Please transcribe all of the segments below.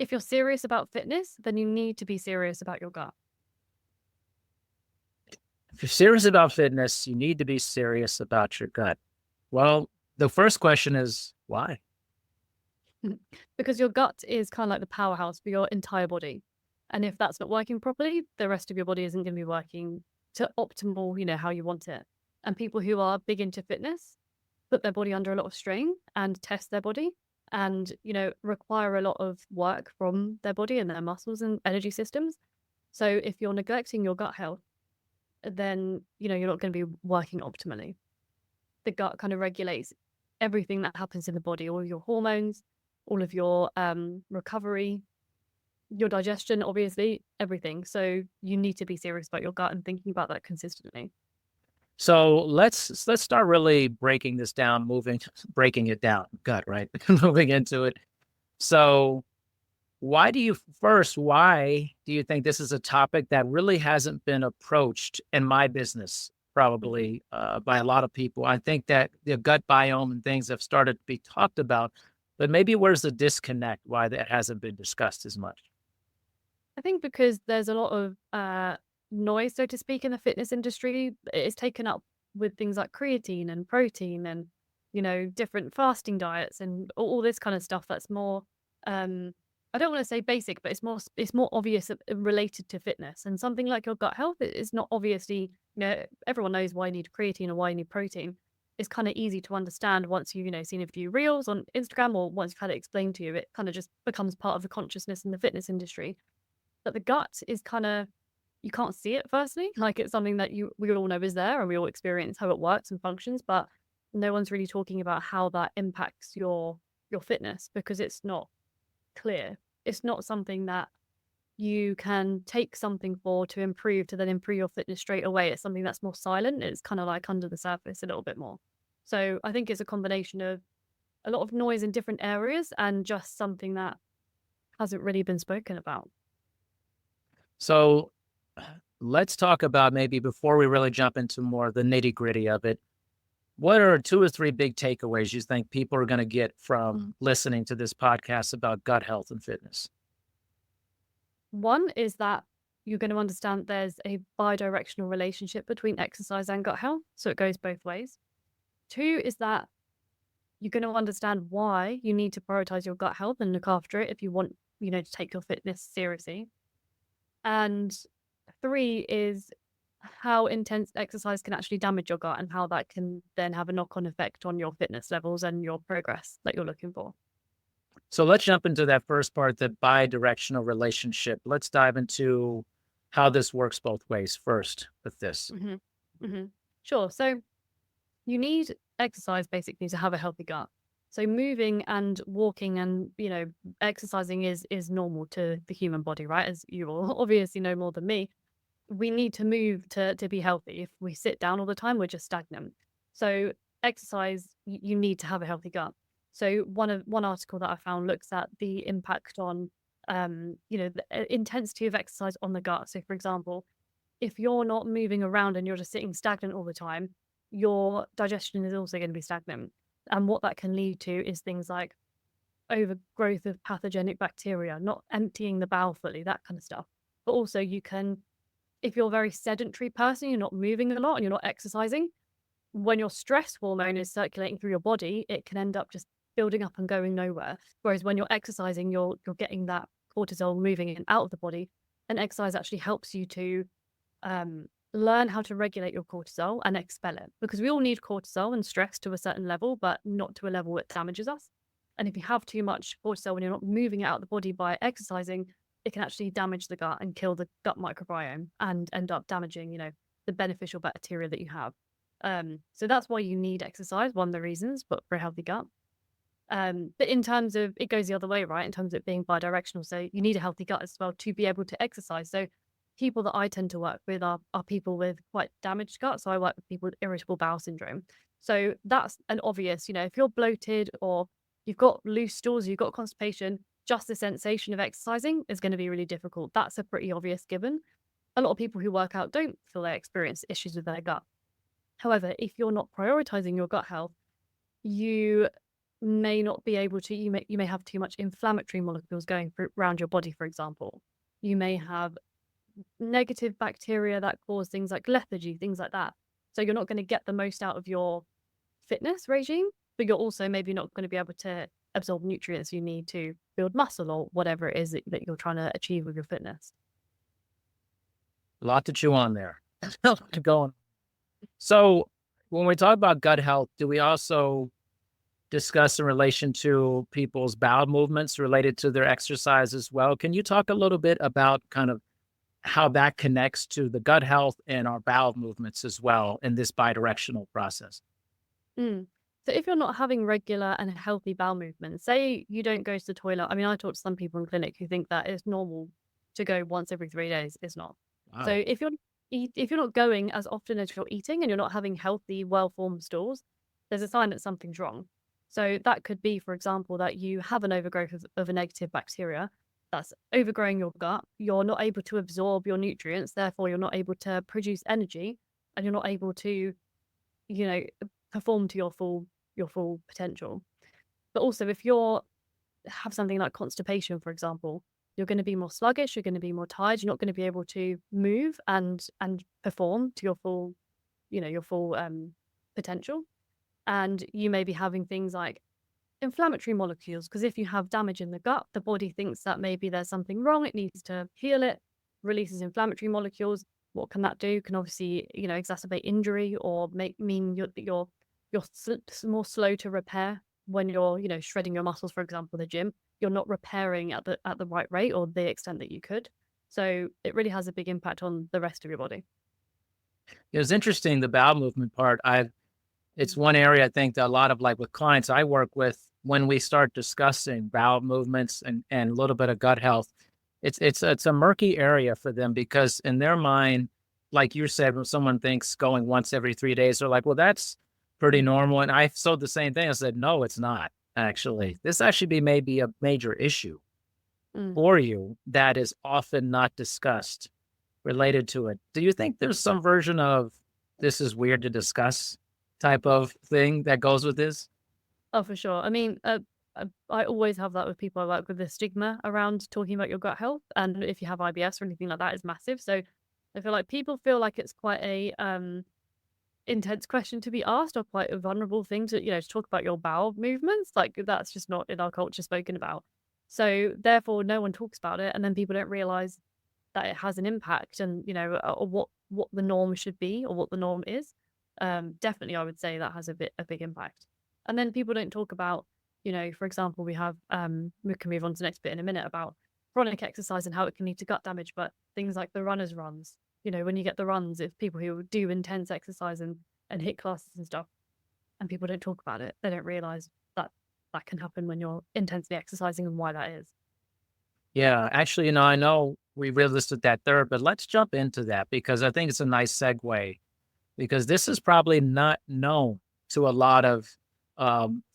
if you're serious about fitness, then you need to be serious about your gut. If you're serious about fitness, you need to be serious about your gut. Well, the first question is why? Because your gut is kind of like the powerhouse for your entire body. And if that's not working properly, the rest of your body isn't going to be working to optimal, how you want it. And people who are big into fitness put their body under a lot of strain and test their body and, require a lot of work from their body and their muscles and energy systems. So if you're neglecting your gut health, then, you're not going to be working optimally. The gut kind of regulates everything that happens in the body, all of your hormones, all of your recovery, your digestion, obviously, everything. So you need to be serious about your gut and thinking about that consistently. So let's start really breaking this down, breaking it down, gut, right? Moving into it. So why do you think this is a topic that really hasn't been approached in my business, probably by a lot of people? I think that the gut biome and things have started to be talked about, but maybe where's the disconnect? Why that hasn't been discussed as much? I think because there's a lot of noise, so to speak, in the fitness industry. It's taken up with things like creatine and protein and, different fasting diets and all this kind of stuff that's more, I don't want to say basic, but it's more obvious related to fitness. And something like your gut health is not obviously, everyone knows why you need creatine or why you need protein. It's kind of easy to understand once you've, seen a few reels on Instagram or once you've had it explained to you. It kind of just becomes part of the consciousness in the fitness industry. But the gut is kind of, you can't see it firstly. Like it's something that we all know is there and we all experience how it works and functions, but no one's really talking about how that impacts your fitness because it's not clear. It's not something that you can take something for to then improve your fitness straight away. It's something that's more silent. It's kind of like under the surface a little bit more. So I think it's a combination of a lot of noise in different areas and just something that hasn't really been spoken about. So let's talk about, maybe before we really jump into more of the nitty gritty of it, what are 2 or 3 big takeaways you think people are going to get from listening to this podcast about gut health and fitness? One is that you're going to understand there's a bidirectional relationship between exercise and gut health. So it goes both ways. 2 is that you're going to understand why you need to prioritize your gut health and look after it if you want, to take your fitness seriously. And 3 is how intense exercise can actually damage your gut and how that can then have a knock-on effect on your fitness levels and your progress that you're looking for. So let's jump into that first part, the bidirectional relationship. Let's dive into how this works both ways first with this. Sure. So you need exercise basically to have a healthy gut. So moving and walking and, exercising is normal to the human body, right? As you will obviously know more than me. We need to move to be healthy. If we sit down all the time, we're just stagnant. So exercise, you need to have a healthy gut. So one article that I found looks at the impact on, the intensity of exercise on the gut. So for example, if you're not moving around and you're just sitting stagnant all the time, your digestion is also going to be stagnant. And what that can lead to is things like overgrowth of pathogenic bacteria, not emptying the bowel fully, that kind of stuff. But also if you're a very sedentary person, you're not moving a lot and you're not exercising, when your stress hormone is circulating through your body, it can end up just building up and going nowhere. Whereas when you're exercising, you're getting that cortisol moving in and out of the body. And exercise actually helps you to learn how to regulate your cortisol and expel it. Because we all need cortisol and stress to a certain level, but not to a level that damages us. And if you have too much cortisol when you're not moving it out of the body by exercising, it can actually damage the gut and kill the gut microbiome and end up damaging, the beneficial bacteria that you have. So that's why you need exercise, one of the reasons, but for a healthy gut. But in terms of, it goes the other way, right? In terms of it being bidirectional. So you need a healthy gut as well to be able to exercise. So people that I tend to work with are people with quite damaged gut. So I work with people with irritable bowel syndrome. So that's an obvious, if you're bloated or you've got loose stools, you've got constipation, just the sensation of exercising is going to be really difficult. That's a pretty obvious given. A lot of people who work out don't feel they experience issues with their gut. However, if you're not prioritizing your gut health, you may not be able to, you may have too much inflammatory molecules going around your body, for example. You may have negative bacteria that cause things like lethargy, things like that. So you're not going to get the most out of your fitness regime, but you're also maybe not going to be able to absorb nutrients you need to build muscle or whatever it is that you're trying to achieve with your fitness. A lot to chew on there. A lot to go on. So when we talk about gut health, do we also discuss in relation to people's bowel movements related to their exercise as well? Can you talk a little bit about kind of how that connects to the gut health and our bowel movements as well in this bidirectional process? Mm. So if you're not having regular and healthy bowel movements, say you don't go to the toilet. I mean, I talk to some people in clinic who think that it's normal to go once every 3 days. It's not. So Wow. if you're not going as often as you're eating and you're not having healthy, well-formed stools, there's a sign that something's wrong. So that could be, for example, that you have an overgrowth of a negative bacteria that's overgrowing your gut. You're not able to absorb your nutrients, therefore you're not able to produce energy, and you're not able to, you know, perform to your full potential. But also, if you're have something like constipation, for example, you're going to be more sluggish, you're going to be more tired, you're not going to be able to move and perform to your full, your full potential. And you may be having things like inflammatory molecules, because if you have damage in the gut, the body thinks that maybe there's something wrong, it needs to heal it, releases inflammatory molecules. What can that do? Can obviously, exacerbate injury or mean more slow to repair when you're, shredding your muscles, for example, the gym. You're not repairing at the right rate or the extent that you could. So it really has a big impact on the rest of your body. It was interesting, the bowel movement part. It's Mm. one area I think that a lot of like with clients I work with, when we start discussing bowel movements and a little bit of gut health, it's a murky area for them because in their mind, like you said, when someone thinks going once every 3 days, they're like, well, that's pretty Mm. normal. And I said the same thing. I said, no, it's not actually. This actually be maybe a major issue Mm. for you that is often not discussed related to it. Do you think there's some version of this is weird to discuss type of thing that goes with this? Oh, for sure. I mean, I always have that with people I work with, the stigma around talking about your gut health. And if you have IBS or anything like that, is massive. So I feel like people feel like it's quite a intense question to be asked, or quite a vulnerable thing to, to talk about your bowel movements. Like that's just not in our culture spoken about. So therefore no one talks about it, and then people don't realize that it has an impact, and or what the norm should be or what the norm is. Definitely I would say that has a big impact. And then people don't talk about, for example, we can move on to the next bit in a minute about chronic exercise and how it can lead to gut damage, but things like the runner's runs, when you get the runs, if people who do intense exercise and hit classes and stuff, and people don't talk about it, they don't realize that that can happen when you're intensely exercising and why that is. Yeah, actually, I know we listed that third, but let's jump into that because I think it's a nice segue because this is probably not known to a lot of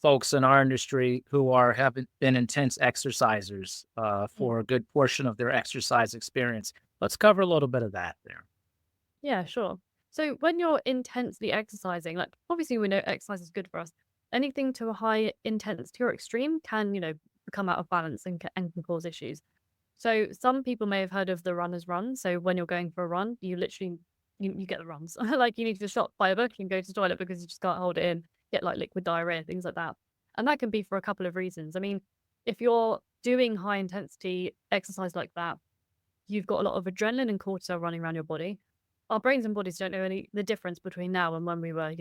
folks in our industry who haven't been intense exercisers Mm. for a good portion of their exercise experience. Let's cover a little bit of that there. Yeah, sure. So when you're intensely exercising, like obviously we know exercise is good for us. Anything to a high intensity or extreme can, become out of balance and can cause issues. So some people may have heard of the runner's run. So when you're going for a run, you literally you get the runs. Like you need to stop by a book and go to the toilet because you just can't hold it in, get like liquid diarrhea, things like that. And that can be for a couple of reasons. I mean, if you're doing high intensity exercise like that, you've got a lot of adrenaline and cortisol running around your body. Our brains and bodies don't know the difference between now and when we were,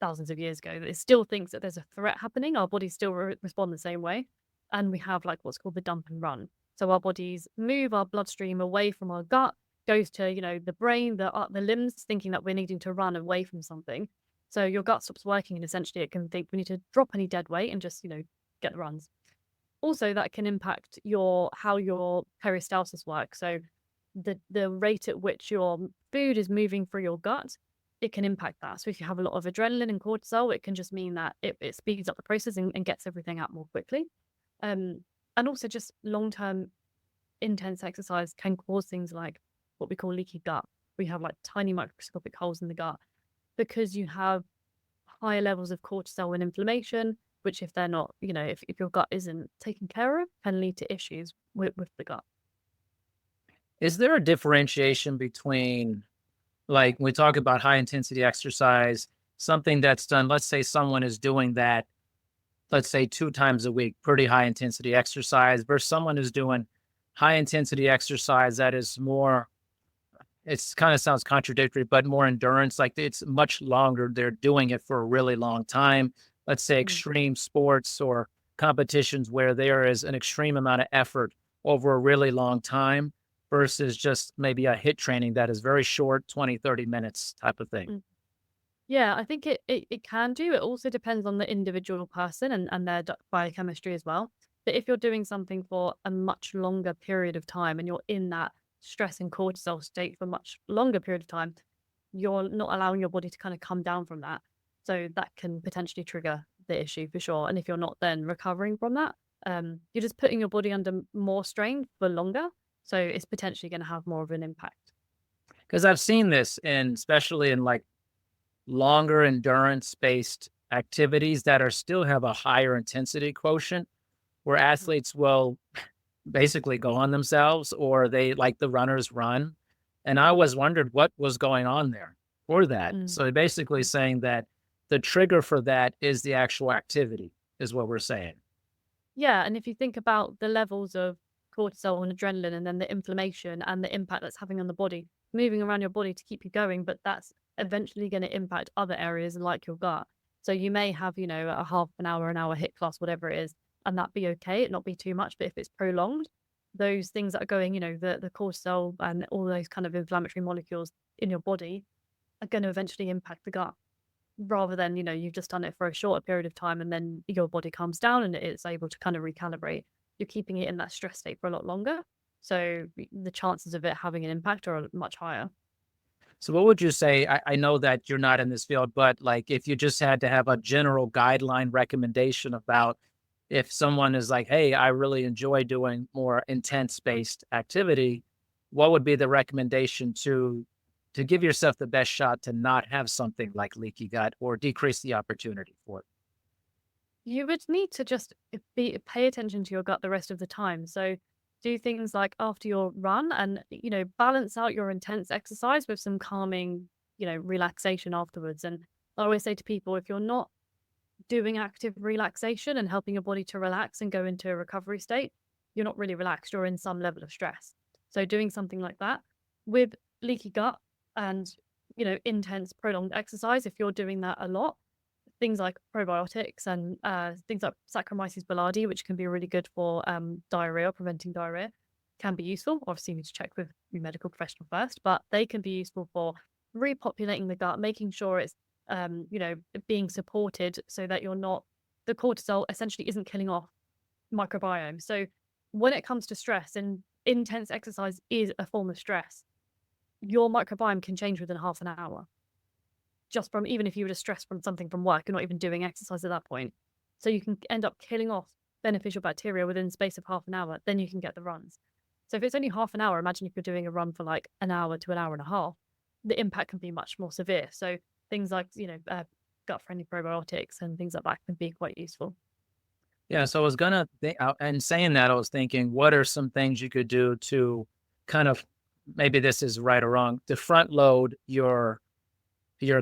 thousands of years ago. It still thinks that there's a threat happening. Our bodies still respond the same way, and we have like what's called the dump and run. So our bodies move our bloodstream away from our gut, goes to the brain, the limbs, thinking that we're needing to run away from something. So your gut stops working, and essentially it can think we need to drop any dead weight and just get the runs. Also, that can impact how your peristalsis works. So the rate at which your food is moving through your gut, it can impact that. So if you have a lot of adrenaline and cortisol, it can just mean that it speeds up the process and gets everything out more quickly. Um, and also just long-term intense exercise can cause things like what we call leaky gut. We have like tiny microscopic holes in the gut because you have higher levels of cortisol and inflammation, which if they're not, if your gut isn't taken care of, can lead to issues with the gut. Is there a differentiation between, like, when we talk about high intensity exercise, something that's done, let's say someone is doing that, let's say 2 times a week, pretty high intensity exercise, versus someone who's doing high intensity exercise that is more, it's kind of sounds contradictory, but more endurance, like it's much longer. They're doing it for a really long time. Let's say Mm. extreme sports or competitions where there is an extreme amount of effort over a really long time versus just maybe a hit training that is very short, 20, 30 minutes type of thing. Mm. Yeah, I think it can do. It also depends on the individual person and their biochemistry as well. But if you're doing something for a much longer period of time and you're in that stress and cortisol state for a much longer period of time, you're not allowing your body to kind of come down from that. So that can potentially trigger the issue for sure. And if you're not then recovering from that, you're just putting your body under more strain for longer. So it's potentially going to have more of an impact. Because I've seen this, and especially in like longer endurance based activities that are still have a higher intensity quotient, where athletes will basically go on themselves, or they, like the runners, run. And I always wondered what was going on there for that. Mm. So basically saying that the trigger for that is the actual activity, is what we're saying. Yeah, and if you think about the levels of cortisol and adrenaline and then the inflammation and the impact that's having on the body, moving around your body to keep you going, but that's eventually going to impact other areas like your gut. So you may have, a half an hour hit class, whatever it is, and that be okay, it not be too much. But if it's prolonged, those things that are going, the cortisol and all those kind of inflammatory molecules in your body are going to eventually impact the gut rather than, you've just done it for a shorter period of time and then your body calms down and it's able to kind of recalibrate. You're keeping it in that stress state for a lot longer. So the chances of it having an impact are much higher. So what would you say? I know that you're not in this field, but like if you just had to have a general guideline recommendation about if someone is like, hey, I really enjoy doing more intense based activity, what would be the recommendation to give yourself the best shot to not have something like leaky gut or decrease the opportunity for it? You would need to just pay attention to your gut the rest of the time. So do things like after your run and, balance out your intense exercise with some calming, relaxation afterwards. And I always say to people, if you're not doing active relaxation and helping your body to relax and go into a recovery state, you're not really relaxed. You're in some level of stress. So doing something like that with leaky gut and, intense prolonged exercise, if you're doing that a lot, things like probiotics and things like Saccharomyces boulardii, which can be really good for diarrhea, preventing diarrhea, can be useful. Obviously, you need to check with your medical professional first, but they can be useful for repopulating the gut, making sure it's being supported so that the cortisol essentially isn't killing off microbiome. So when it comes to stress, and intense exercise is a form of stress, your microbiome can change within half an hour. Just from, even if you were just stressed from something from work, you're not even doing exercise at that point. So you can end up killing off beneficial bacteria within the space of half an hour, then you can get the runs. So if it's only half an hour, imagine if you're doing a run for like an hour to an hour and a half, the impact can be much more severe. So things like, gut-friendly probiotics and things like that can be quite useful. Yeah, so I was gonna think, and saying that, I was thinking, what are some things you could do to kind of, maybe this is right or wrong, to front load your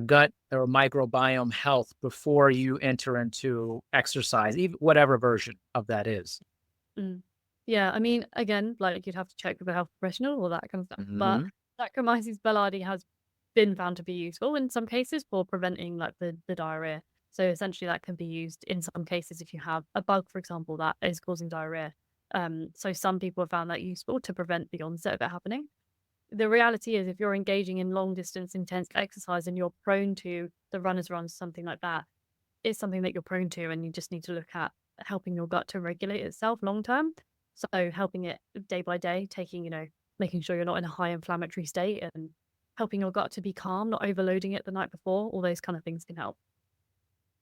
gut or microbiome health before you enter into exercise, even whatever version of that is. Mm. Yeah, I mean, again, like you'd have to check with a health professional, all that kind of stuff. But Hmm. Saccharomyces boulardii has been found to be useful in some cases for preventing like the diarrhea. So essentially, that can be used in some cases if you have a bug, for example, that is causing diarrhea. So some people have found that useful to prevent the onset of it happening. The reality is, if you're engaging in long distance intense exercise and you're prone to the runner's runs, something like that, it's something that you're prone to, and you just need to look at helping your gut to regulate itself long term. So helping it day by day, taking, making sure you're not in a high inflammatory state and helping your gut to be calm, not overloading it the night before, all those kind of things can help.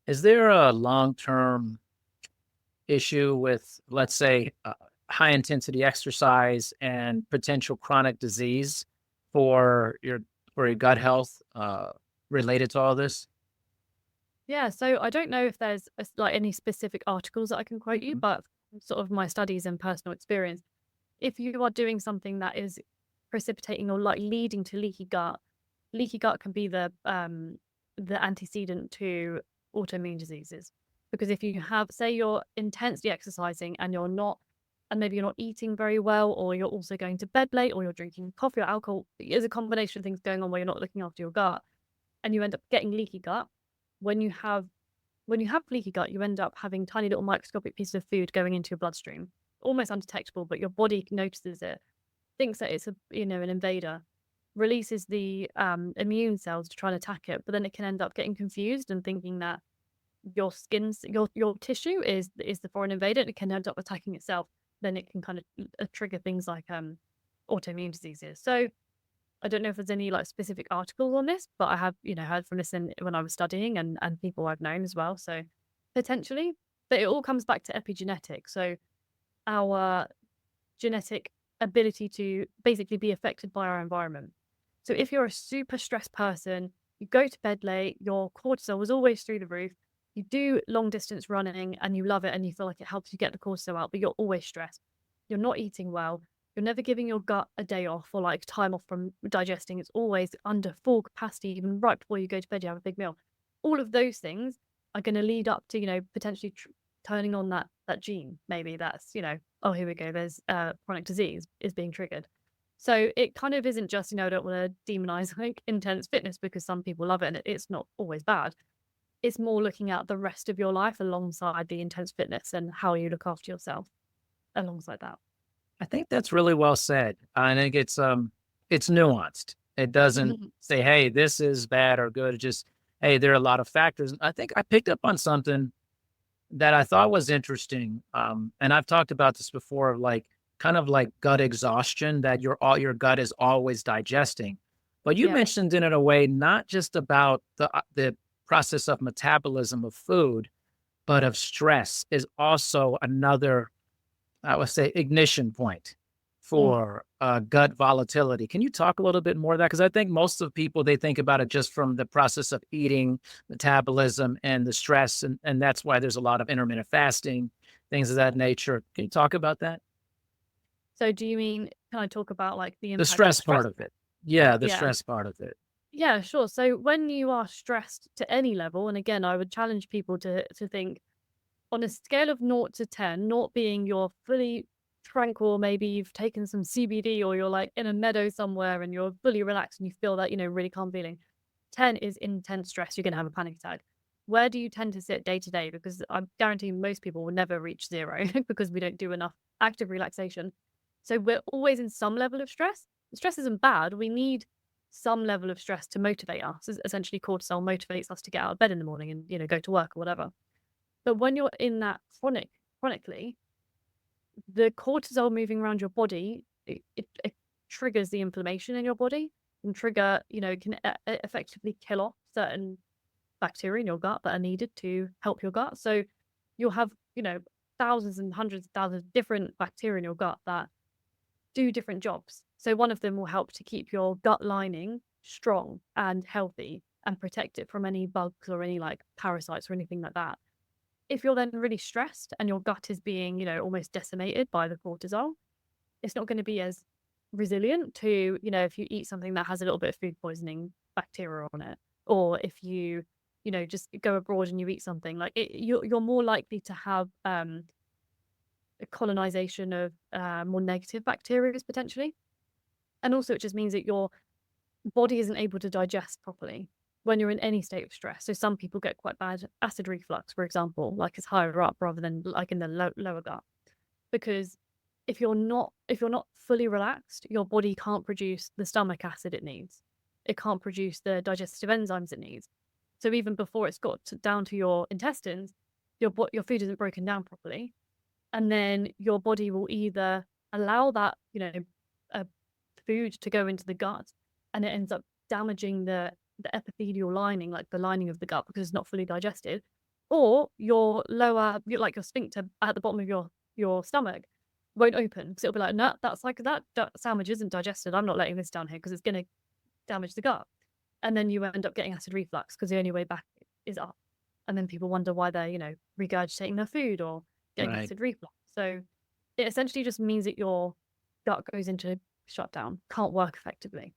Is there a long-term issue with, let's say, high intensity exercise and potential chronic disease for your gut health related to all this? Yeah, so I don't know if there's like any specific articles that I can quote you, Mhm. but sort of my studies and personal experience, if you are doing something that is precipitating or like leading to leaky gut can be the antecedent to autoimmune diseases. Because if you have, say, you're intensely exercising and you're not, and maybe you're not eating very well, or you're also going to bed late, or you're drinking coffee or alcohol, there's a combination of things going on where you're not looking after your gut, and you end up getting leaky gut. When you have leaky gut, you end up having tiny little microscopic pieces of food going into your bloodstream, almost undetectable, but your body notices it, thinks that it's an invader, releases the immune cells to try and attack it, but then it can end up getting confused and thinking that your tissue is the foreign invader, and it can end up attacking itself. Then it can kind of trigger things like autoimmune diseases. So I don't know if there's any like specific articles on this, but I have, heard from this when I was studying and people I've known as well. So potentially, but it all comes back to epigenetics. So our genetic ability to basically be affected by our environment. So if you're a super stressed person, you go to bed late, your cortisol was always through the roof, you do long distance running and you love it and you feel like it helps you get the cortisol out, but you're always stressed. You're not eating well. You're never giving your gut a day off or like time off from digesting. It's always under full capacity, even right before you go to bed, you have a big meal. All of those things are going to lead up to, potentially turning on that gene. Maybe that's, oh, here we go. There's chronic disease is being triggered. So it kind of isn't just, I don't want to demonize like intense fitness because some people love it and it's not always bad. It's more looking at the rest of your life alongside the intense fitness and how you look after yourself alongside that. I think that's really well said. I think it's nuanced. It doesn't say, "Hey, this is bad or good." It's just, "Hey, there are a lot of factors." I think I picked up on something that I thought was interesting. And I've talked about this before, like kind of like gut exhaustion, that your gut is always digesting. But you Yeah. mentioned it in a way not just about the process of metabolism of food, but of stress is also another, I would say, ignition point Mm. for gut volatility. Can you talk a little bit more of that? Because I think most of people, they think about it just from the process of eating, metabolism, and the stress. And that's why there's a lot of intermittent fasting, things of that nature. Can you talk about that? So do you mean, can I talk about like the The impact of stress stress? part of it. Yeah, the Yeah. stress part of it. Yeah, sure. So when you are stressed to any level, and again, I would challenge people to think on a scale of 0 to 10, 0 being you're fully tranquil, maybe you've taken some CBD or you're like in a meadow somewhere and you're fully relaxed and you feel that, really calm feeling. 10 is intense stress. You're going to have a panic attack. Where do you tend to sit day to day? Because I guarantee most people will never reach 0 because we don't do enough active relaxation. So we're always in some level of stress. Stress isn't bad. We need some level of stress to motivate us. Essentially, cortisol motivates us to get out of bed in the morning and, go to work or whatever. But when you're in that chronically, the cortisol moving around your body, it triggers the inflammation in your body and can effectively kill off certain bacteria in your gut that are needed to help your gut. So you'll have, thousands and hundreds of thousands of different bacteria in your gut that do different jobs. So one of them will help to keep your gut lining strong and healthy and protect it from any bugs or any like parasites or anything like that. If you're then really stressed and your gut is being, almost decimated by the cortisol, it's not going to be as resilient to, if you eat something that has a little bit of food poisoning bacteria on it, or if you, just go abroad and you eat something like it, you're more likely to have a colonization of more negative bacteria potentially. And also, it just means that your body isn't able to digest properly when you're in any state of stress. So some people get quite bad acid reflux, for example, like it's higher up rather than like in the lower gut, because if you're not fully relaxed, your body can't produce the stomach acid it needs. It can't produce the digestive enzymes it needs. So even before it's got down to your intestines, your food isn't broken down properly, and then your body will either allow that uh, food to go into the gut, and it ends up damaging the epithelial lining, like the lining of the gut, because it's not fully digested, or like your sphincter at the bottom of your stomach won't open because it'll be like, no, that's like that sandwich isn't digested. I'm not letting this down here because it's going to damage the gut, and then you end up getting acid reflux because the only way back is up. And then people wonder why they're, regurgitating their food or getting Right. acid reflux. So it essentially just means that your gut goes into shutdown, can't work effectively.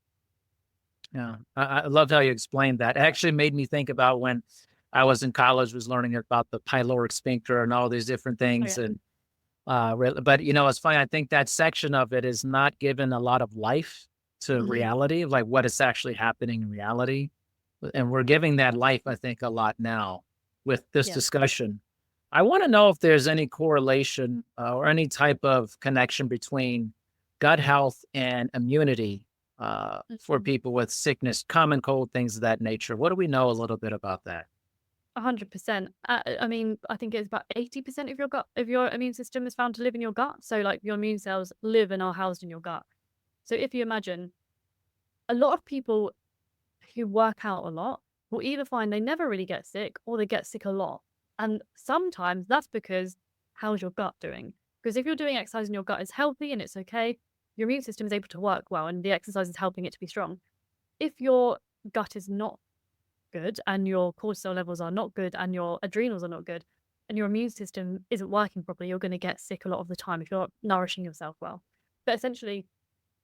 Yeah. I loved how you explained that. It actually made me think about when I was in college, was learning about the pyloric sphincter and all these different Oh, things. yeah. And but it's funny. I think that section of it is not given a lot of life to Mhm. reality, of like what is actually happening in reality. And we're giving that life, I think, a lot now with this Yeah. discussion. I want to know if there's any correlation or any type of connection between gut health and immunity for Mhm. people with sickness, common cold, things of that nature. What do we know a little bit about that? 100%. I mean, I think it's about 80% of your immune system is found to live in your gut. So, like, your immune cells live and are housed in your gut. So, if you imagine, a lot of people who work out a lot will either find they never really get sick or they get sick a lot. And sometimes that's because how's your gut doing? Because if you're doing exercise and your gut is healthy and it's okay, your immune system is able to work well and the exercise is helping it to be strong. If your gut is not good and your cortisol levels are not good and your adrenals are not good and your immune system isn't working properly, you're going to get sick a lot of the time if you're not nourishing yourself well. But essentially,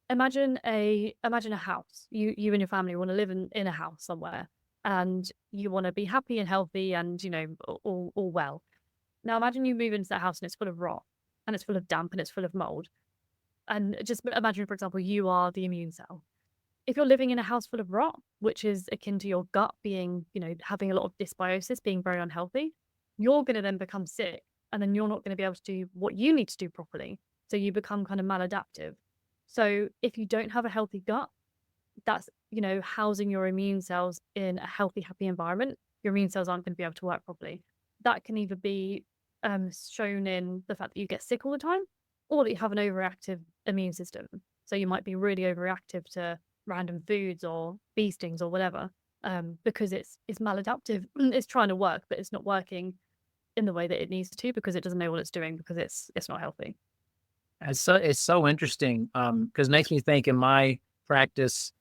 imagine a house. You and your family want to live in a house somewhere and you want to be happy and healthy and all well. Now imagine you move into that house and it's full of rot and it's full of damp and it's full of mold. And just imagine, for example, you are the immune cell. If you're living in a house full of rot, which is akin to your gut being, having a lot of dysbiosis, being very unhealthy, you're going to then become sick and then you're not going to be able to do what you need to do properly. So you become kind of maladaptive. So if you don't have a healthy gut, that's, housing your immune cells in a healthy, happy environment, your immune cells aren't going to be able to work properly. That can either be shown in the fact that you get sick all the time or that you have an overactive immune system. So you might be really overreactive to random foods or bee stings or whatever, because it's maladaptive. It's trying to work, but it's not working in the way that it needs to because it doesn't know what it's doing because it's not healthy. It's so interesting because it makes me think in my practice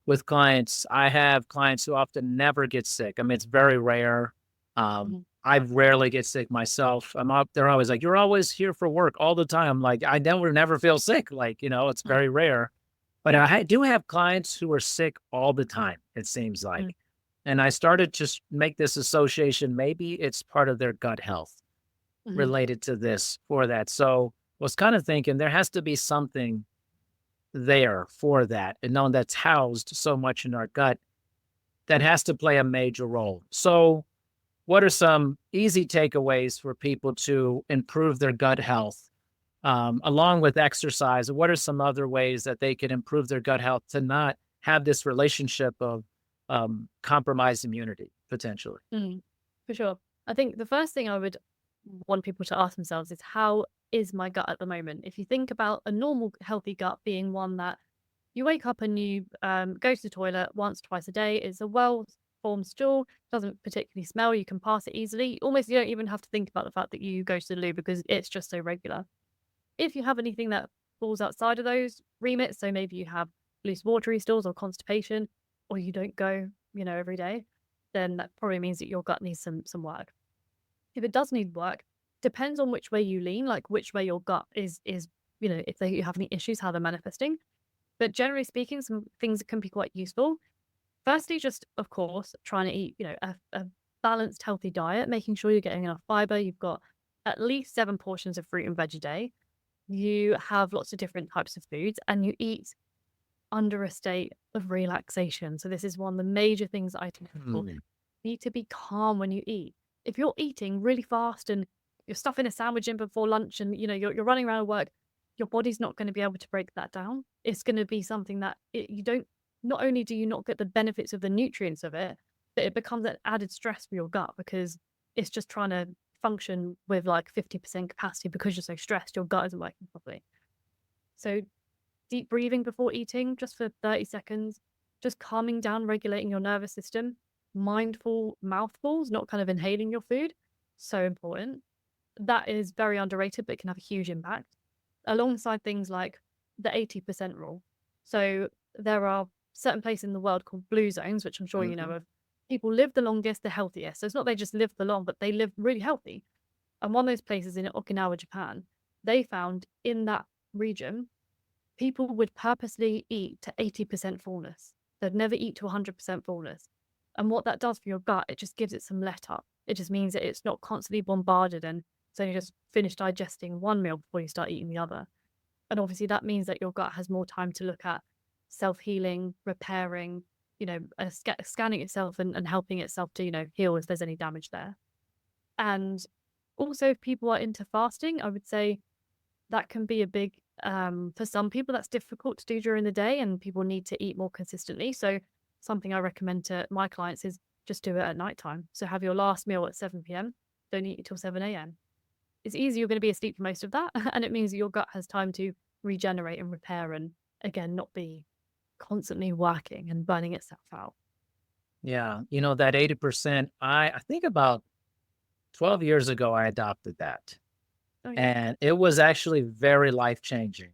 with clients, I have clients who often never get sick. I mean, it's very rare. Mhm. I rarely get sick myself. I'm up. They're always like, "You're always here for work all the time." Like, I never feel sick. Like, it's Mm. very rare. But I do have clients who are sick all the time, it seems Mm. like. And I started to make this association. Maybe it's part of their gut health Mhm. related to this for that. So was kind of thinking there has to be something there for that. And knowing that's housed so much in our gut, that has to play a major role. So, what are some easy takeaways for people to improve their gut health along with exercise? What are some other ways that they can improve their gut health to not have this relationship of compromised immunity potentially? Mm. For sure. I think the first thing I would want people to ask themselves is how is my gut at the moment? If you think about a normal healthy gut being one that you wake up and you go to the toilet once, twice a day, it's a well formed stool, doesn't particularly smell, you can pass it easily. Almost you don't even have to think about the fact that you go to the loo because it's just so regular. If you have anything that falls outside of those remits, so maybe you have loose watery stools or constipation, or you don't go, every day, then that probably means that your gut needs some work. If it does need work, depends on which way you lean, like which way your gut is, if you have any issues, how they're manifesting. But generally speaking, some things that can be quite useful. Firstly, just of course, trying to eat, a balanced, healthy diet, making sure you're getting enough fiber. You've got at least 7 portions of fruit and veg a day. You have lots of different types of foods and you eat under a state of relaxation. So this is one of the major things that I tell people. Hmm. You need to be calm when you eat. If you're eating really fast and you're stuffing a sandwich in before lunch and you're running around work, your body's not going to be able to break that down. It's going to be something that you don't. Not only do you not get the benefits of the nutrients of it, but it becomes an added stress for your gut because it's just trying to function with like 50% capacity because you're so stressed. Your gut isn't working properly. So deep breathing before eating, just for 30 seconds, just calming down, regulating your nervous system, mindful mouthfuls, not kind of inhaling your food. So important. That is very underrated, but it can have a huge impact. Alongside things like the 80% rule. So there are certain places in the world called blue zones, which I'm sure you know Mhm. of, people live the longest, the healthiest. So it's not they just live the long, but they live really healthy. And one of those places in Okinawa, Japan, they found in that region, people would purposely eat to 80% fullness. They'd never eat to 100% fullness. And what that does for your gut, it just gives it some let up. It just means that it's not constantly bombarded and so you just finish digesting one meal before you start eating the other. And obviously that means that your gut has more time to look at self-healing, repairing, scanning itself and helping itself to, heal if there's any damage there. And also if people are into fasting, I would say that can be a big, for some people that's difficult to do during the day and people need to eat more consistently. So something I recommend to my clients is just do it at nighttime. So have your last meal at 7 p.m. Don't eat until 7 a.m. It's easy, you're going to be asleep for most of that. And it means that your gut has time to regenerate and repair and, again, not be constantly working and burning itself out. Yeah. That 80%, I think about 12 years ago, I adopted that. Oh, yeah. And it was actually very life changing.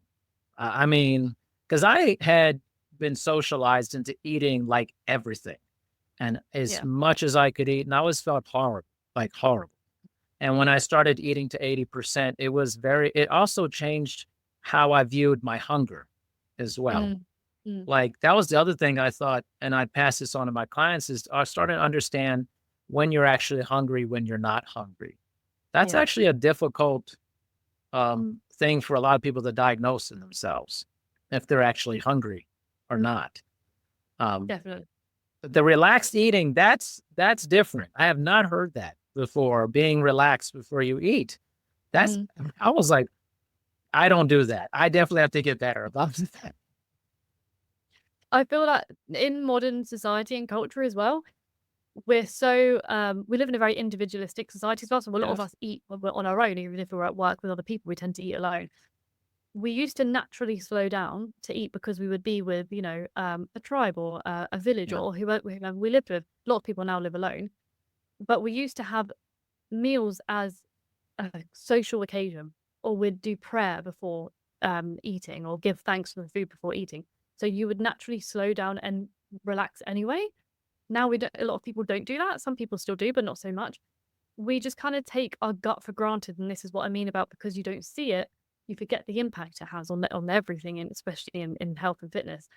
I mean, because I had been socialized into eating like everything and as Yeah. much as I could eat. And I always felt horrible, like horrible. And when I started eating to 80%, it also changed how I viewed my hunger as well. Mm, mm, Like that was the other thing I thought, and I pass this on to my clients is I started to understand when you're actually hungry, when you're not hungry. That's yeah. actually a difficult thing for a lot of people to diagnose in themselves if they're actually hungry or not. Um, Definitely. the relaxed eating, that's different. I have not heard that before, being relaxed before you eat. That's Mm. I was like, I don't do that. I definitely have to get better about that. I feel like in modern society and culture as well, we're so we live in a very individualistic society as well. So a lot of Yes. us eat when we're on our own, even if we're at work with other people, we tend to eat alone. We used to naturally slow down to eat because we would be with, a tribe or a village Yeah. or whoever we lived with. A lot of people now live alone, but we used to have meals as a social occasion, or we'd do prayer before eating, or give thanks for the food before eating. So you would naturally slow down and relax anyway. Now we don't. A lot of people don't do that. Some people still do, but not so much. We just kind of take our gut for granted, and this is what I mean about because you don't see it, you forget the impact it has on everything, and especially in health and fitness.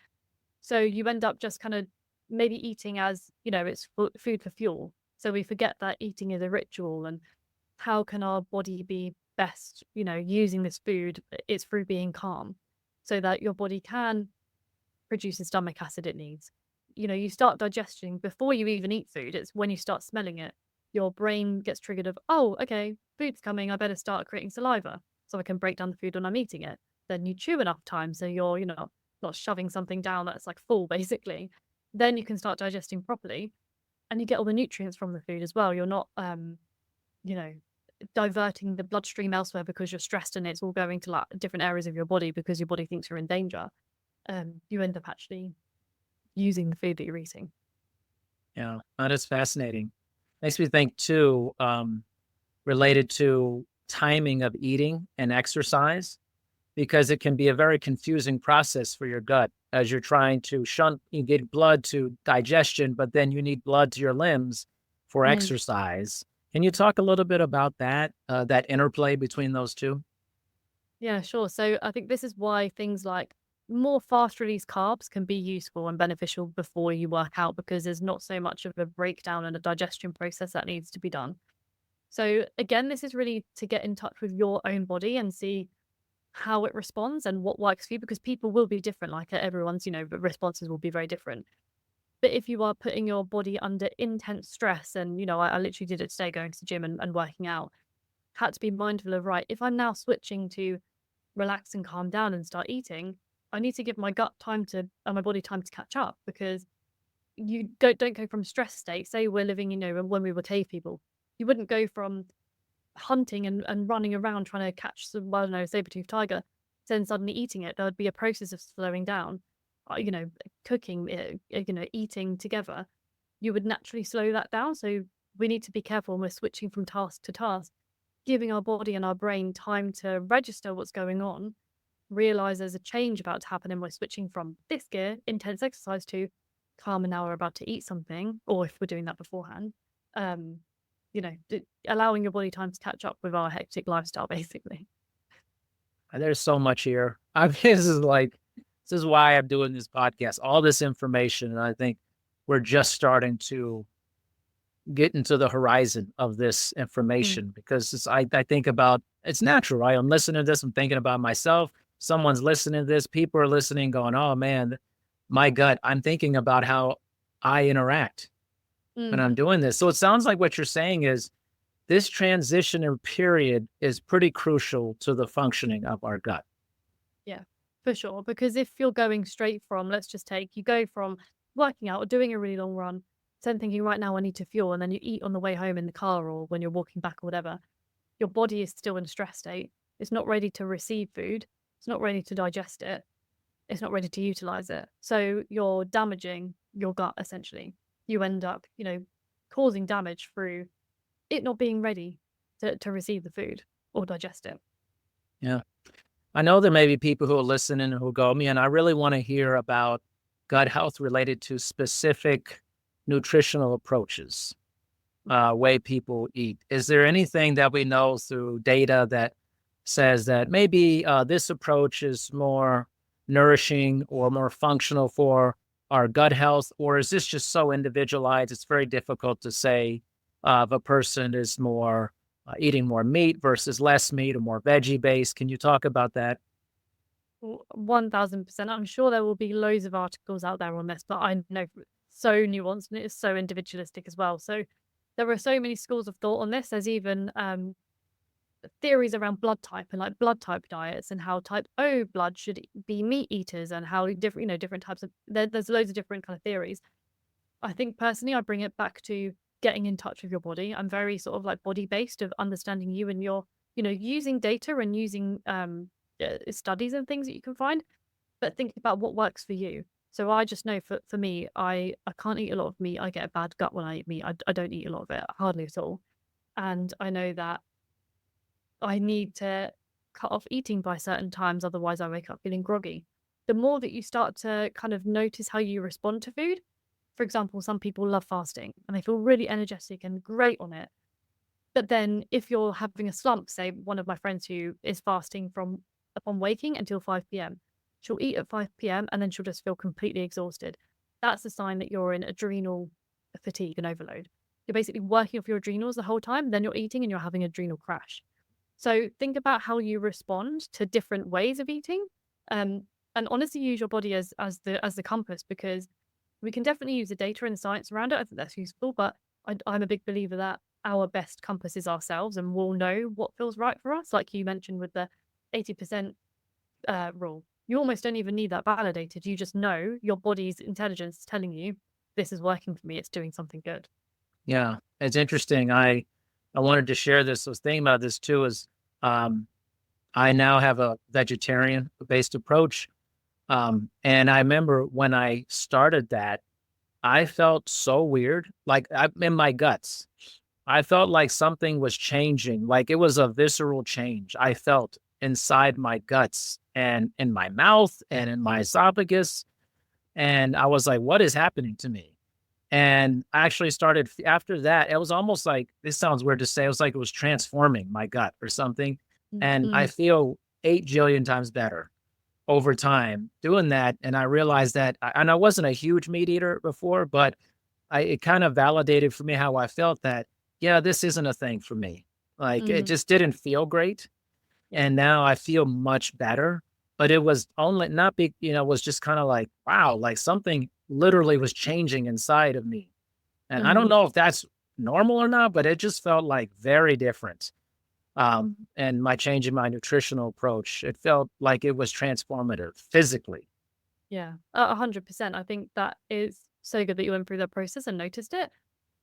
So you end up just kind of maybe eating as it's food for fuel. So we forget that eating is a ritual, and how can our body be best, using this food? It's through being calm, so that your body can produce the stomach acid it needs. You start digesting before you even eat food. It's when you start smelling it, your brain gets triggered of, oh, okay, food's coming. I better start creating saliva so I can break down the food when I'm eating it. Then you chew enough time so you're, not shoving something down that's like full, basically. Then you can start digesting properly and you get all the nutrients from the food as well. You're not, you know, diverting the bloodstream elsewhere because you're stressed and it's all going to like different areas of your body because your body thinks you're in danger. You end up actually using the food that you're eating. Yeah, that is fascinating. Makes me think too, related to timing of eating and exercise, because it can be a very confusing process for your gut as you're trying to you get blood to digestion, but then you need blood to your limbs for Mm. exercise. Can you talk a little bit about that interplay between those two? Yeah, sure. So I think this is why things like more fast release carbs can be useful and beneficial before you work out because there's not so much of a breakdown and a digestion process that needs to be done. So again, this is really to get in touch with your own body and see how it responds and what works for you because people will be different. Like everyone's, responses will be very different. But if you are putting your body under intense stress, and I literally did it today, going to the gym and working out, had to be mindful of right. If I'm now switching to relax and calm down and start eating, I need to give my gut time to and my body time to catch up because you don't go from stress state. Say we're living, when we were cave people, you wouldn't go from hunting and running around trying to catch some, I don't know, saber-toothed tiger, then suddenly eating it. There would be a process of slowing down, cooking, eating together. You would naturally slow that down. So we need to be careful when we're switching from task to task, giving our body and our brain time to register what's going on, realize there's a change about to happen, and we're switching from this gear, intense exercise, to calm and now we're about to eat something, or if we're doing that beforehand, um, allowing your body time to catch up with our hectic lifestyle, basically. There's so much here. I mean, this is why I'm doing this podcast. All this information, and I think we're just starting to get into the horizon of this Mm, information because I think about it's natural, right? I'm listening to this, I'm thinking about myself. Someone's listening to this, people are listening, going, oh man, my gut. I'm thinking about how I interact when mm, I'm doing this. So it sounds like what you're saying is this transition period is pretty crucial to the functioning of our gut. yeah, for sure. Because if you're going straight from, let's just take, you go from working out or doing a really long run, then thinking, right now I need to fuel, and then you eat on the way home in the car or when you're walking back or whatever, your body is still in a stress state. It's not ready to receive food. It's not ready to digest it. It's not ready to utilize it. So you're damaging your gut essentially. You end up, causing damage through it not being ready to receive the food or digest it. Yeah. I know there may be people who are listening who go, man, I really want to hear about gut health related to specific nutritional approaches, way people eat. Is there anything that we know through data that says that maybe this approach is more nourishing or more functional for our gut health? Or is this just so individualized? It's very difficult to say if a person is more eating more meat versus less meat or more veggie based. Can you talk about that? 1000%. I'm sure there will be loads of articles out there on this, but I know it's so nuanced and it is so individualistic as well. So there are so many schools of thought on this. There's even theories around blood type and like blood type diets and how type O blood should be meat eaters and how different, different types of there's loads of different kind of theories. I think personally, I bring it back to getting in touch with your body. I'm very sort of like body based of understanding you and your, using data and using studies and things that you can find, but think about what works for you. So I just know for me, I can't eat a lot of meat. I get a bad gut when I eat meat. I don't eat a lot of it, hardly at all. And I know that I need to cut off eating by certain times, otherwise I wake up feeling groggy. The more that you start to kind of notice how you respond to food, for example, some people love fasting and they feel really energetic and great on it. But then if you're having a slump, say one of my friends who is fasting from upon waking until 5 p.m., she'll eat at 5 p.m. and then she'll just feel completely exhausted. That's a sign that you're in adrenal fatigue and overload. You're basically working off your adrenals the whole time, then you're eating and you're having adrenal crash. So think about how you respond to different ways of eating, um, and honestly use your body as the compass, because we can definitely use the data and the science around it. I think that's useful, but I'm a big believer that our best compass is ourselves, and we'll know what feels right for us. Like you mentioned with the 80% rule, you almost don't even need that validated. You just know your body's intelligence is telling you this is working for me. It's doing something good. Yeah, it's interesting. I wanted to share this. I was thinking about this too. Is um, I now have a vegetarian based approach, and I remember when I started that, I felt so weird, like I'm in my guts. I felt like something was changing, like it was a visceral change. I felt inside my guts and in my mouth and in my esophagus, and I was like, "What is happening to me?" And I actually started after that, it was almost like this sounds weird to say, it was like it was transforming my gut or something. And I Mm-hmm. feel 8 jillion times better over time doing that. And I realized that, and I wasn't a huge meat eater before, but it kind of validated for me how I felt that, yeah, this isn't a thing for me. Like it Mm-hmm. just didn't feel great. Yeah. And now I feel much better. But it was only not big, was just kind of like, wow, like something literally was changing inside of me. And I don't Mm-hmm. know if that's normal or not, but it just felt like very different. And my change in my nutritional approach, it felt like it was transformative physically. Yeah, 100%. I think that is so good that you went through that process and noticed it.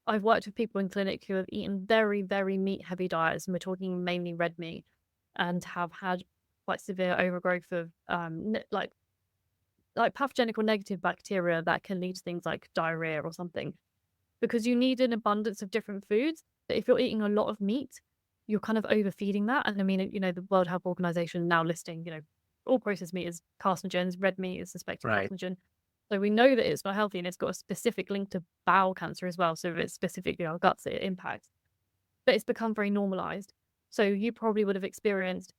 I've worked with people in clinic who have eaten very, very meat heavy diets, and we're talking mainly red meat, and have had quite severe overgrowth of like pathogenic or negative bacteria that can lead to things like diarrhea or something. Because you need an abundance of different foods. But if you're eating a lot of meat, you're kind of overfeeding that. And I mean, the World Health Organization now listing, all processed meat is carcinogens, red meat is suspected Right. carcinogen. So we know that it's not healthy, and it's got a specific link to bowel cancer as well. So if it's specifically our guts that it impacts, but it's become very normalized. So you probably would have experienced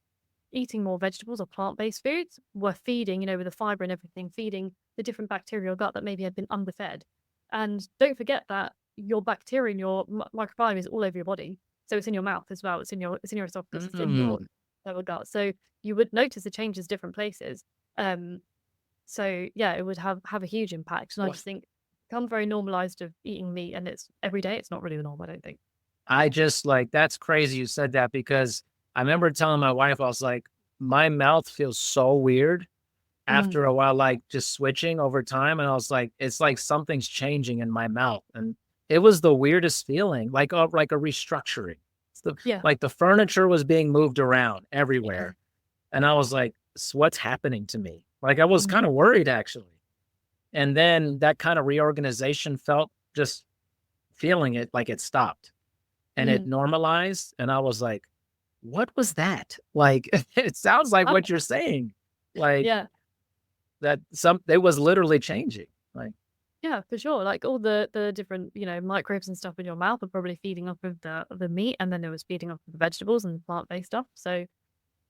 eating more vegetables or plant-based foods were feeding, with the fiber and everything, feeding the different bacterial gut that maybe had been underfed. And don't forget that your bacteria and your microbiome is all over your body. So it's in your mouth as well. It's in your esophagus. It's in your Mm. lower gut. So you would notice the changes different places. Um, so yeah, it would have a huge impact. And I just think become very normalized of eating meat, and it's every day. It's not really the norm, I don't think. I just like, that's crazy you said that, because I remember telling my wife, I was like, my mouth feels so weird Mm, after a while, like just switching over time. And I was like, it's like something's changing in my mouth. And it was the weirdest feeling, like a restructuring. It's yeah. like the furniture was being moved around Yeah. everywhere. And I was like, what's happening to me? Like I was Mm, kind of worried actually. And then that kind of reorganization felt, just feeling it, like it stopped and it mm. normalized. And I was like, what was that? Like, it sounds like Oh, what you're saying. Like yeah. that it was literally changing. Like, Yeah, for sure. Like all the different, microbes and stuff in your mouth are probably feeding off of the meat, and then it was feeding off of the vegetables and plant-based stuff. So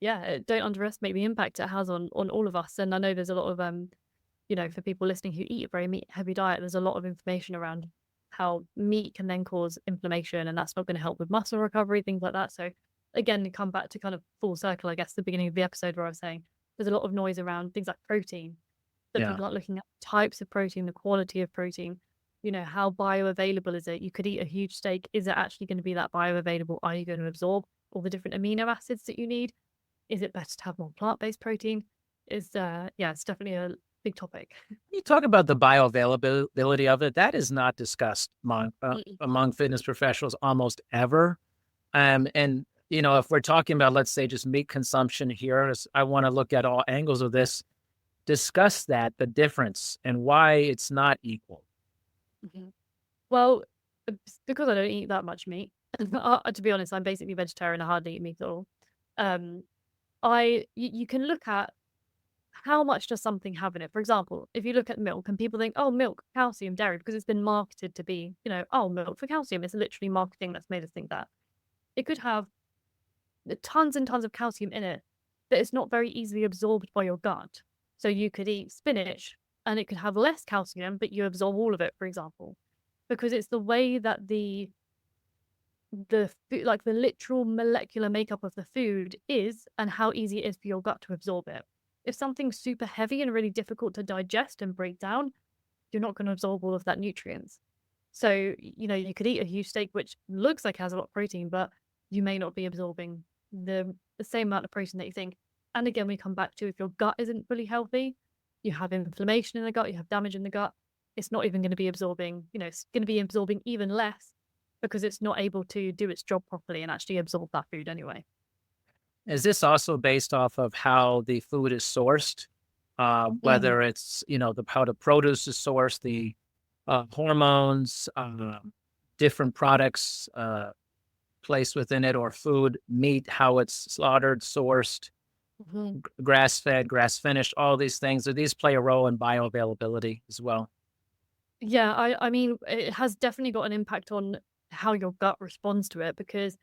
yeah, don't underestimate the impact it has on all of us. And I know there's a lot of for people listening who eat a very meat heavy diet, there's a lot of information around how meat can then cause inflammation, and that's not going to help with muscle recovery, things like that. So again, to come back to kind of full circle, I guess, the beginning of the episode where I was saying there's a lot of noise around things like protein, that yeah. people aren't looking at types of protein, the quality of protein, how bioavailable is it? You could eat a huge steak. Is it actually going to be that bioavailable? Are you going to absorb all the different amino acids that you need? Is it better to have more plant-based protein? Yeah, it's definitely a big topic. You talk about the bioavailability of it. That is not discussed Mm-mm. among fitness professionals almost ever. And if we're talking about, let's say, just meat consumption here, I want to look at all angles of this, discuss that, the difference and why it's not equal. Mhm. Well, because I don't eat that much meat, to be honest, I'm basically vegetarian. I hardly eat meat at all. Um, you can look at how much does something have in it? For example, if you look at milk and people think, oh, milk, calcium, dairy, because it's been marketed to be, oh, milk for calcium. It's literally marketing that's made us think that. It could have tons and tons of calcium in it, but it's not very easily absorbed by your gut. So you could eat spinach and it could have less calcium, but you absorb all of it, for example, because it's the way that the food, like the literal molecular makeup of the food is, and how easy it is for your gut to absorb it. If something's super heavy and really difficult to digest and break down, you're not going to absorb all of that nutrients. So, you could eat a huge steak, which looks like it has a lot of protein, but you may not be absorbing the same amount of protein that you think. And again, we come back to, if your gut isn't fully healthy, you have inflammation in the gut, you have damage in the gut, it's not even going to be absorbing, it's going to be absorbing even less, because it's not able to do its job properly and actually absorb that food anyway. Is this also based off of how the food is sourced? Mm. Whether it's, how the produce is sourced, the hormones, different products placed within it, or food, meat, how it's slaughtered, sourced, Mhm. grass fed, grass finished, all these things. Do these play a role in bioavailability as well? Yeah, I mean, it has definitely got an impact on how your gut responds to it, because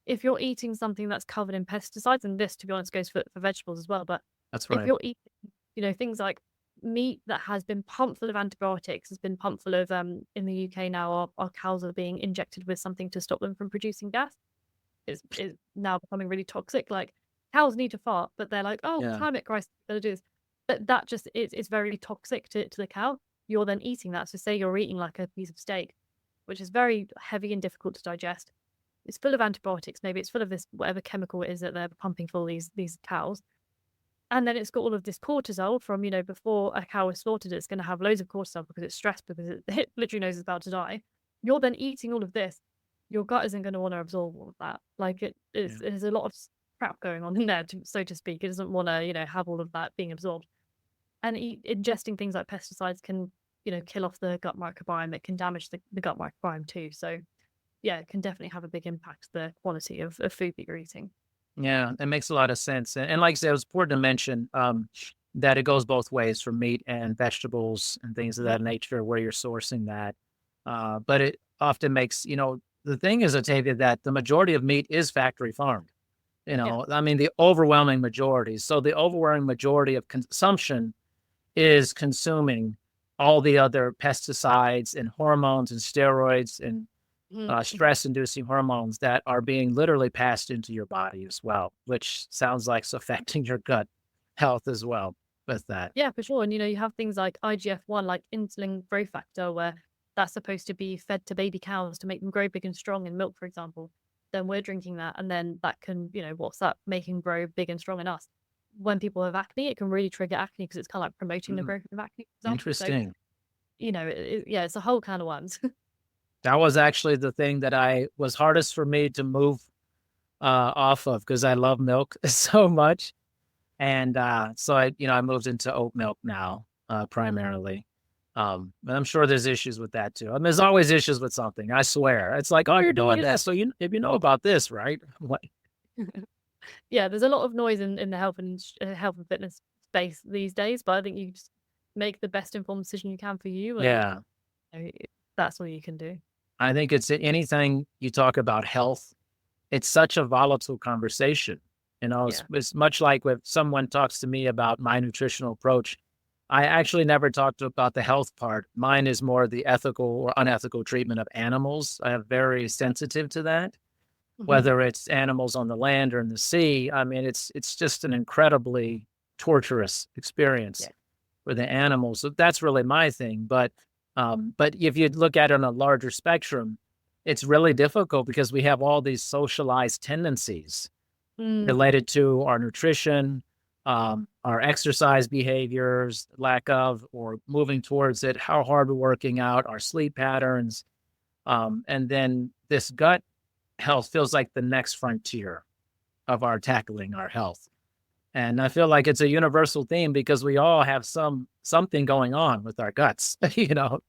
if you're eating something that's covered in pesticides, and this, to be honest, goes for vegetables as well, but That's if right. you're eating, things like meat that has been pumped full of antibiotics, has been pumped full of, in the UK now, our cows are being injected with something to stop them from producing gas. Is now becoming really toxic. Like, cows need to fart, but they're like, oh, Yeah. climate crisis, gotta do this. But that just is very toxic to the cow. You're then eating that. So say you're eating like a piece of steak, which is very heavy and difficult to digest. It's full of antibiotics. Maybe it's full of this whatever chemical it is that they're pumping full these cows. And then it's got all of this cortisol from, before a cow is slaughtered, it's going to have loads of cortisol because it's stressed, because it literally knows it's about to die. You're then eating all of this. Your gut isn't going to want to absorb all of that. Like, Yeah. there's a lot of crap going on in there, so to speak. It doesn't want to, have all of that being absorbed. And ingesting things like pesticides can, kill off the gut microbiome. It can damage the gut microbiome too. So yeah, it can definitely have a big impact, the quality of food that you're eating. Yeah, that makes a lot of sense. And like I said, it was important to mention, that it goes both ways for meat and vegetables and things of Yeah. that nature where you're sourcing that. But it often makes, the thing is, Atavia, that the majority of meat is factory farmed. Yeah. I mean, the overwhelming majority. So the overwhelming majority of consumption is consuming all the other pesticides and hormones and steroids and Mhm. stress inducing hormones that are being literally passed into your body as well, which sounds like it's affecting your gut health as well with that. Yeah, for sure. And you have things like IGF-1, like insulin growth factor, where that's supposed to be fed to baby cows to make them grow big and strong in milk, for example. Then we're drinking that, and then that can, what's that making grow big and strong in us? When people have acne, it can really trigger acne because it's kind of like promoting the Mm, growth of acne, for example. So, interesting. yeah, it's a whole can of worms. That was actually the thing that I was hardest for me to move off of because I love milk so much. And so I moved into oat milk now primarily. And I'm sure there's issues with that too. I mean, there's always issues with something. I swear. It's like, oh, you're doing this, so if you know about this, right? What? Yeah, there's a lot of noise in the health and fitness space these days, but I think you just make the best informed decision you can for you, and Yeah, that's all you can do. I think it's anything you talk about health. It's such a volatile conversation. Yeah. It's much like when someone talks to me about my nutritional approach. I actually never talked about the health part. Mine is more the ethical or unethical treatment of animals. I am very sensitive to that, Mhm. whether it's animals on the land or in the sea. I mean, it's just an incredibly torturous experience Yeah. for the animals. So that's really my thing. But if you look at it on a larger spectrum, it's really difficult because we have all these socialized tendencies Mm, related to our nutrition, our exercise behaviors, lack of or moving towards it, how hard we're working out, our sleep patterns, and then this gut health feels like the next frontier of our tackling our health. And I feel like it's a universal theme because we all have something going on with our guts, to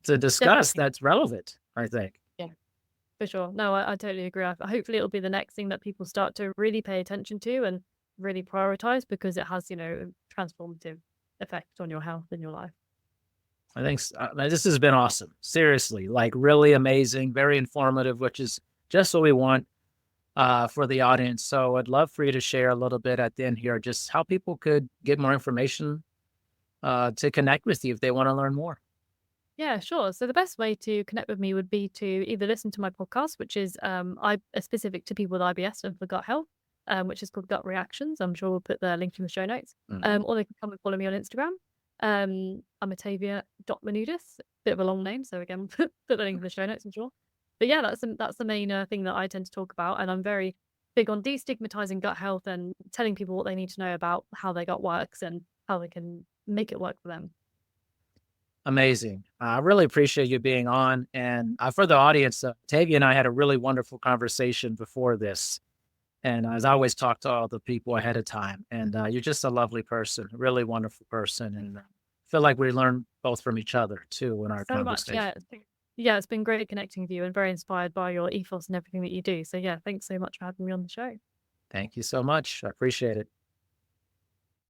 discuss definitely. that's relevant, I think. Yeah, for sure. No, I totally agree. Hopefully, it'll be the next thing that people start to really pay attention to and really prioritize because it has, a transformative effect on your health and your life. I think this has been awesome. Seriously, like really amazing, very informative, which is just what we want for the audience. So I'd love for you to share a little bit at the end here, just how people could get more information to connect with you if they want to learn more. Yeah, sure. So the best way to connect with me would be to either listen to my podcast, which is specific to people with IBS and for gut health, which is called Gut Reactions. I'm sure we'll put the link in the show notes. Mm. Or they can come and follow me on Instagram. I'm Atavia.Minoudis, bit of a long name, so again, put the link in the show notes, I'm sure. But yeah, that's the main thing that I tend to talk about, and I'm very big on destigmatizing gut health and telling people what they need to know about how their gut works and how they can make it work for them. Amazing. I really appreciate you being on. And for the audience, Tavia and I had a really wonderful conversation before this. And as I always talk to all the people ahead of time, and you're just a lovely person, a really wonderful person. And I feel like we learn both from each other too in our So much. conversation. It's been great connecting with you and very inspired by your ethos and everything that you do. So yeah, thanks so much for having me on the show. Thank you so much. I appreciate it.